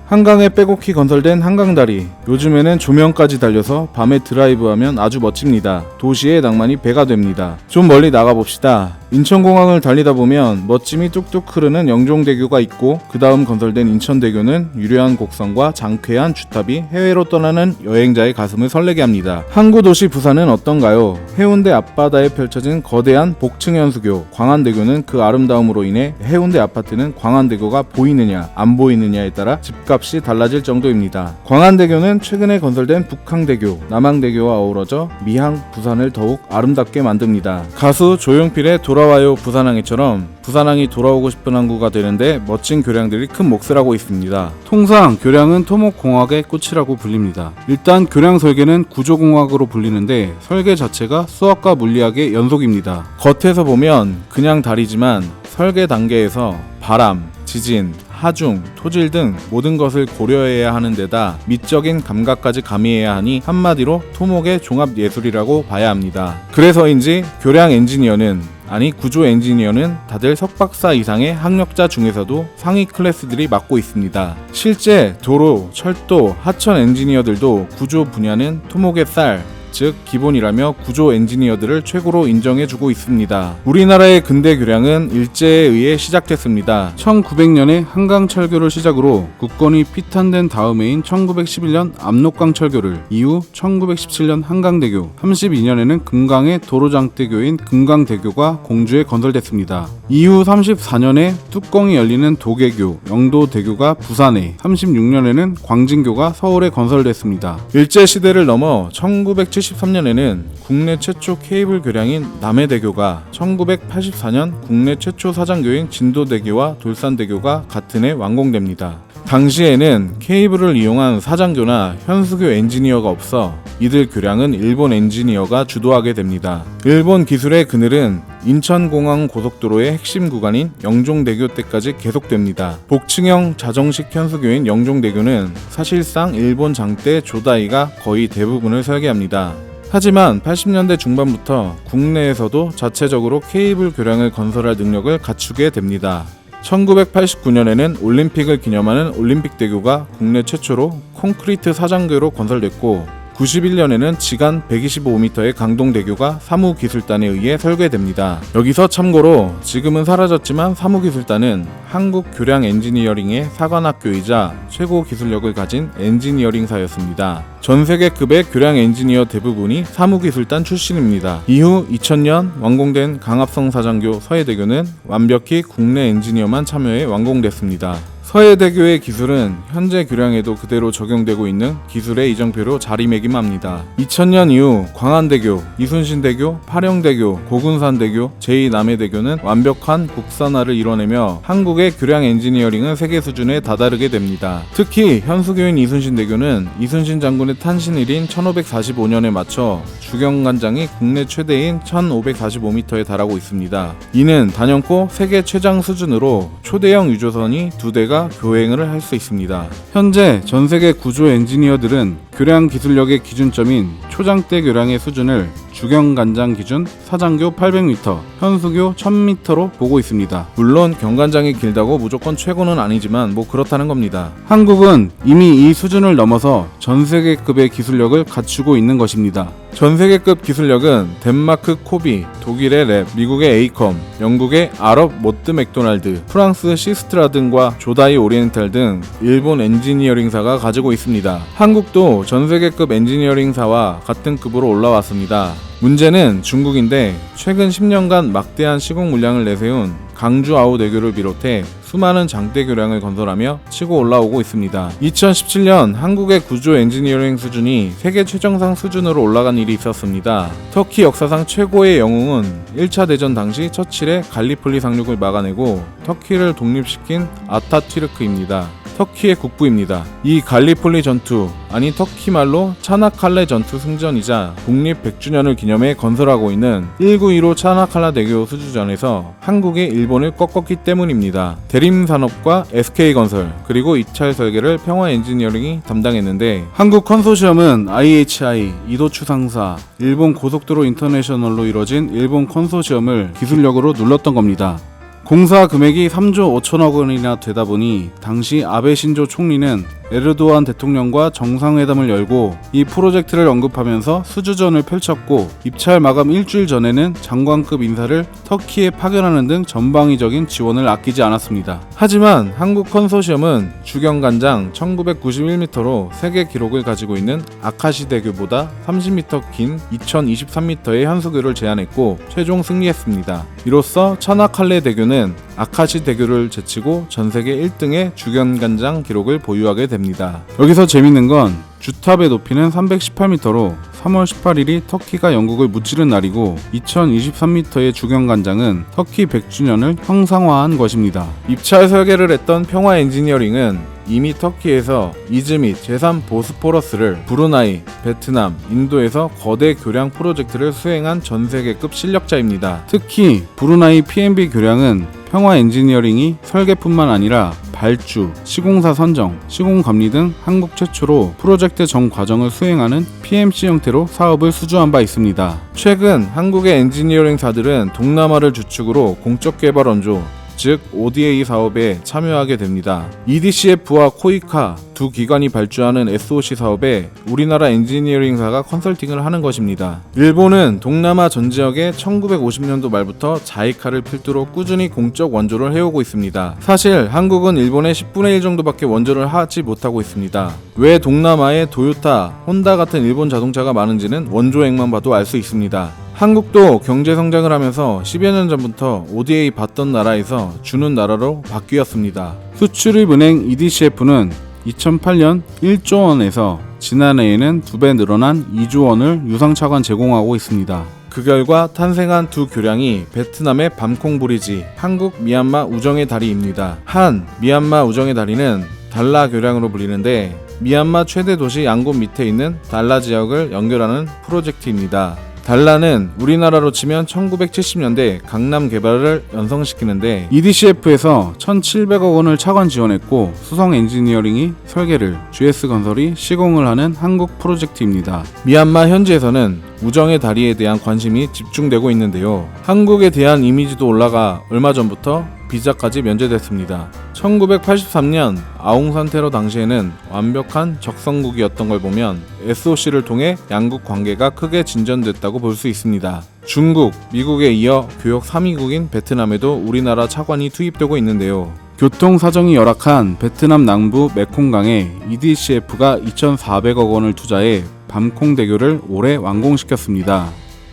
한강에 빼곡히 건설된 한강다리, 요즘에는 조명까지 달려서 밤에 드라이브하면 아주 멋집니다. 도시의 낭만이 배가 됩니다. 좀 멀리 나가봅시다. 인천공항을 달리다 보면 멋짐이 뚝뚝 흐르는 영종대교가 있고, 그 다음 건설된 인천대교는 유려한 곡선과 장쾌한 주탑이 해외로 떠나는 여행자의 가슴을 설레게 합니다. 항구 도시 부산은 어떤가요? 해운대 앞바다에 펼쳐진 거대한 복층 현수교, 광안대교는 그 아름다움으로 인해 해운대 아파트는 광안대교가 보이느냐 안 보이느냐에 따라 집값이 달라질 정도입니다. 광안대교는 최근에 건설된 북항대교, 남항대교와 어우러져 미항 부산을 더욱 아름답게 만듭니다. 가수 조용필의 돌아와요 부산항이처럼 부산항이 돌아오고 싶은 항구가 되는데 멋진 교량들이 큰 몫을 하고 있습니다. 통상 교량은 토목공학의 꽃이라고 불립니다. 일단 교량 설계는 구조공학으로 불리는데 설계 자체가 수학과 물리학의 연속입니다. 겉에서 보면 그냥 다리지만 설계 단계에서 바람, 지진, 하중, 토질 등 모든 것을 고려해야 하는 데다 미적인 감각까지 가미해야 하니 한마디로 토목의 종합예술이라고 봐야 합니다. 그래서인지 교량 엔지니어는, 아니 구조 엔지니어는 다들 석박사 이상의 학력자 중에서도 상위 클래스들이 맡고 있습니다. 실제 도로, 철도, 하천 엔지니어들도 구조 분야는 토목의 쌀, 즉 기본이라며 구조 엔지니어들을 최고로 인정해주고 있습니다. 우리나라의 근대 교량은 일제에 의해 시작됐습니다. 1900년에 한강철교를 시작으로 국권이 피탄된 다음해인 1911년 압록강 철교를, 이후 1917년 한강대교, 32년에는 금강의 도로장대교인 금강대교가 공주에 건설됐습니다. 이후 34년에 뚜껑이 열리는 도계교, 영도대교가 부산에, 36년에는 광진교가 서울에 건설됐습니다. 일제시대를 넘어 1973년에는 국내 최초 케이블 교량인 남해대교가, 1984년 국내 최초 사장교인 진도대교와 돌산대교가 같은 해 완공됩니다. 당시에는 케이블을 이용한 사장교나 현수교 엔지니어가 없어 이들 교량은 일본 엔지니어가 주도하게 됩니다. 일본 기술의 그늘은 인천공항 고속도로의 핵심 구간인 영종대교 때까지 계속됩니다. 복층형 자정식 현수교인 영종대교는 사실상 일본 장대 조다이가 거의 대부분을 설계합니다. 하지만 80년대 중반부터 국내에서도 자체적으로 케이블 교량을 건설할 능력을 갖추게 됩니다. 1989년에는 올림픽을 기념하는 올림픽대교가 국내 최초로 콘크리트 사장교로 건설됐고, 91년에는 지간 125m의 강동대교가 사무기술단에 의해 설계됩니다. 여기서 참고로 지금은 사라졌지만 사무기술단은 한국 교량 엔지니어링의 사관학교이자 최고 기술력을 가진 엔지니어링사였습니다. 전세계급의 교량 엔지니어 대부분이 사무기술단 출신입니다. 이후 2000년 완공된 강합성 사장교 서해대교는 완벽히 국내 엔지니어만 참여해 완공됐습니다. 서해대교의 기술은 현재 교량에도 그대로 적용되고 있는 기술의 이정표로 자리매김합니다. 2000년 이후 광안대교, 이순신대교, 파령대교, 고군산대교, 제2남해대교는 완벽한 국산화를 이뤄내며 한국의 교량 엔지니어링은 세계 수준에 다다르게 됩니다. 특히 현수교인 이순신대교는 이순신 장군의 탄신일인 1545년에 맞춰 주경관장이 국내 최대인 1545m에 달하고 있습니다. 이는 단연코 세계 최장 수준으로 초대형 유조선이 2대가 교행을 할 수 있습니다. 현재 전세계 구조 엔지니어들은 교량 기술력의 기준점인 초장대 교량의 수준을 주경관장 기준 사장교 800m, 현수교 1000m로 보고 있습니다. 물론 경관장이 길다고 무조건 최고는 아니지만 뭐 그렇다는 겁니다. 한국은 이미 이 수준을 넘어서 전세계급의 기술력을 갖추고 있는 것입니다. 전세계급 기술력은 덴마크 코비, 독일의 랩, 미국의 에이컴, 영국의 아럽 모트 맥도날드, 프랑스 시스트라 등과 조다이 오리엔탈 등 일본 엔지니어링사가 가지고 있습니다. 한국도 전세계급 엔지니어링사와 같은 급으로 올라왔습니다. 문제는 중국인데 최근 10년간 막대한 시공 물량을 내세운 강주 아우대교를 비롯해 수많은 장대 교량을 건설하며 치고 올라오고 있습니다. 2017년 한국의 구조 엔지니어링 수준이 세계 최정상 수준으로 올라간 일이 있었습니다. 터키 역사상 최고의 영웅은 1차 대전 당시 처칠의 갈리폴리 상륙을 막아내고 터키를 독립시킨 아타튀르크입니다. 터키의 국부입니다. 이 갈리폴리 전투, 아니 터키 말로 차나칼레 전투 승전이자 독립 100주년을 기념해 건설하고 있는 1915 차나칼라 대교 수주전에서 한국이 일본을 꺾었기 때문입니다. 대림산업과 SK건설 그리고 입찰 설계를 평화 엔지니어링이 담당했는데, 한국 컨소시엄은 IHI, 이도추상사, 일본 고속도로 인터내셔널로 이뤄진 일본 컨소시엄을 기술력으로 눌렀던 겁니다. 공사 금액이 3조 5천억 원이나 되다 보니 당시 아베 신조 총리는 에르도안 대통령과 정상회담을 열고 이 프로젝트를 언급하면서 수주전을 펼쳤고 입찰 마감 일주일 전에는 장관급 인사를 터키에 파견하는 등 전방위적인 지원을 아끼지 않았습니다. 하지만 한국 컨소시엄은 주경간장 1991m로 세계 기록을 가지고 있는 아카시 대교보다 30m 긴 2023m의 현수교를 제안했고 최종 승리했습니다. 이로써 차나칼레 대교는 아카시 대교를 제치고 전세계 1등의 주경간장 기록을 보유하게 됩니다. 여기서 재밌는 건 주탑의 높이는 318m로 3월 18일이 터키가 영국을 무찌른 날이고 2023m의 주경간장은 터키 100주년을 형상화한 것입니다. 입찰 설계를 했던 평화 엔지니어링은 이미 터키에서 이즈밋 제3 보스포러스를 브루나이, 베트남, 인도에서 거대 교량 프로젝트를 수행한 전세계급 실력자입니다. 특히 브루나이 PMB 교량은 평화 엔지니어링이 설계뿐만 아니라 발주, 시공사 선정, 시공 감리 등 한국 최초로 프로젝트 전 과정을 수행하는 PMC 형태로 사업을 수주한 바 있습니다. 최근 한국의 엔지니어링사들은 동남아를 주축으로 공적 개발 원조, 즉 ODA 사업에 참여하게 됩니다. EDCF와 코이카 두 기관이 발주하는 SOC 사업에 우리나라 엔지니어링사가 컨설팅을 하는 것입니다. 일본은 동남아 전 지역에 1950년도 말부터 자이카를 필두로 꾸준히 공적 원조를 해오고 있습니다. 사실 한국은 일본의 10분의 1 정도밖에 원조를 하지 못하고 있습니다. 왜 동남아에 도요타, 혼다 같은 일본 자동차가 많은지는 원조액만 봐도 알 수 있습니다. 한국도 경제 성장을 하면서 10여 년 전부터 ODA 받던 나라에서 주는 나라로 바뀌었습니다. 수출입은행 EDCF는 2008년 1조 원에서 지난해에는 2배 늘어난 2조 원을 유상차관 제공하고 있습니다. 그 결과 탄생한 두 교량이 베트남의 밤콩 브리지, 한국 미얀마 우정의 다리입니다. 한 미얀마 우정의 다리는 달라 교량으로 불리는데 미얀마 최대 도시 양곤 밑에 있는 달라 지역을 연결하는 프로젝트입니다. 달라는 우리나라로 치면 1970년대 강남 개발을 연성시키는데 EDCF에서 1,700억 원을 차관 지원했고 수성 엔지니어링이 설계를, GS건설이 시공을 하는 한국 프로젝트입니다. 미얀마 현지에서는 우정의 다리에 대한 관심이 집중되고 있는데요. 한국에 대한 이미지도 올라가 얼마 전부터 비자까지 면제됐습니다. 1983년 아웅산 테러 당시에는 완벽한 적성국이었던 걸 보면 SOC를 통해 양국 관계가 크게 진전됐다고 볼 수 있습니다. 중국, 미국에 이어 교역 3위국인 베트남에도 우리나라 차관이 투입되고 있는데요. 교통 사정이 열악한 베트남 남부 메콩강에 EDCF가 2,400억 원을 투자해 밤콩대교를 올해 완공시켰습니다.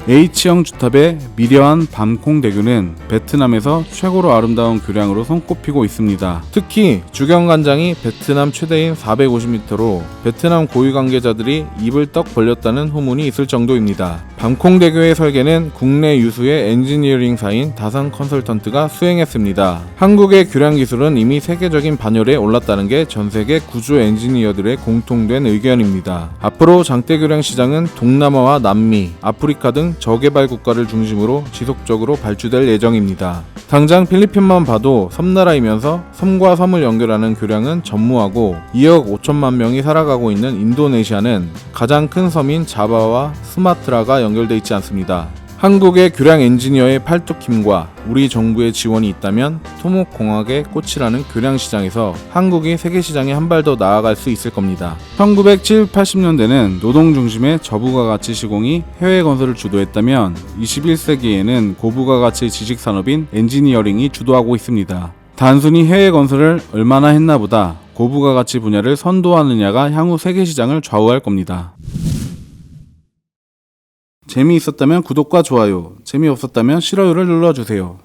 H형 주탑의 미려한 밤콩대교는 베트남에서 최고로 아름다운 교량으로 손꼽히고 있습니다. 특히 주경간장이 베트남 최대인 450m로 베트남 고위 관계자들이 입을 떡 벌렸다는 후문이 있을 정도입니다. 밤콩대교의 설계는 국내 유수의 엔지니어링사인 다산 컨설턴트가 수행했습니다. 한국의 교량 기술은 이미 세계적인 반열에 올랐다는 게 전세계 구조 엔지니어들의 공통된 의견입니다. 앞으로 장대교량 시장은 동남아와 남미, 아프리카 등 저개발 국가를 중심으로 지속적으로 발주될 예정입니다. 당장 필리핀만 봐도 섬나라이면서 섬과 섬을 연결하는 교량은 전무하고 2억 5천만 명이 살아가고 있는 인도네시아는 가장 큰 섬인 자바와 수마트라가 연결돼 있지 않습니다. 한국의 교량 엔지니어의 팔뚝힘과 우리 정부의 지원이 있다면 토목공학의 꽃이라는 교량 시장에서 한국이 세계 시장에 한 발 더 나아갈 수 있을 겁니다. 1970, 80년대는 노동 중심의 저부가 가치 시공이 해외 건설을 주도했다면 21세기에는 고부가 가치 지식 산업인 엔지니어링이 주도하고 있습니다. 단순히 해외 건설을 얼마나 했나 보다 고부가 가치 분야를 선도하느냐가 향후 세계 시장을 좌우할 겁니다. 재미있었다면 구독과 좋아요, 재미없었다면 싫어요를 눌러주세요.